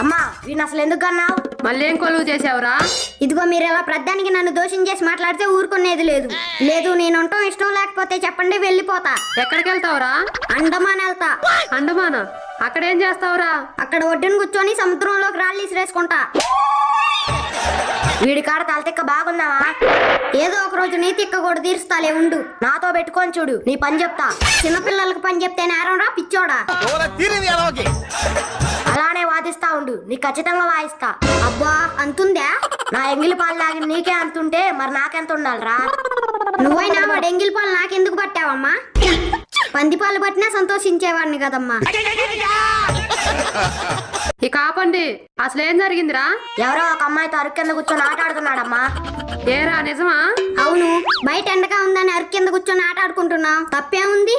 అమ్మా వీడిని అసలు ఎందుకు అన్నావు? మళ్ళీ ఏం కొలువు చేసావురా? ఇదిగో మీరు ఇలా ప్రధానికి నన్ను దోషం చేసి మాట్లాడితే ఊరుకునేది లేదు. నేను ఉండటం ఇష్టం లేకపోతే చెప్పండి, వెళ్ళిపోతా. ఎక్కడికి వెళ్తావురా? అండమాన్ వెళ్తా. అండమానా? అక్కడేం చేస్తావురా? అక్కడ ఒడ్డున కూర్చొని సముద్రంలోకి రాళ్ళు ఇసిరేసుకుంటా. వీడి కాడ తలతిక్క బాగుందావా? ఏదో ఒక రోజు నీ తిక్క కూడా తీరుస్తాలే, ఉండు. నాతో పెట్టుకొని చూడు, నీ పని చెప్తా. చిన్నపిల్లలకు పని చెప్తే నేరం రా పిచ్చోడా. అలానే వాదిస్తా ఉండు, నీ ఖచ్చితంగా వాయిస్తా. అబ్బా అంతుందా? నా ఎంగిలి పాలు తాగి నీకే అంతుంటే మరి నాకెంత ఉండాలిరా? నువ్వైనా వాడు ఎంగిలి పాలు నాకెందుకు పట్టావమ్మా? పంది పాలు పట్టినా సంతోషించేవాడిని కదమ్మా. ఇక ఆపండి, అసలు ఏం జరిగిందిరా? ఎవరో ఒక అమ్మాయితో అరుగు కింద కూర్చొని ఆట ఆడుతున్నాడమ్మా. ఏరా నిజమా? అవును, బయట ఎండగా ఉందని అరుగు కింద కూర్చొని ఆట ఆడుకుంటున్నాం. తప్పేముంది?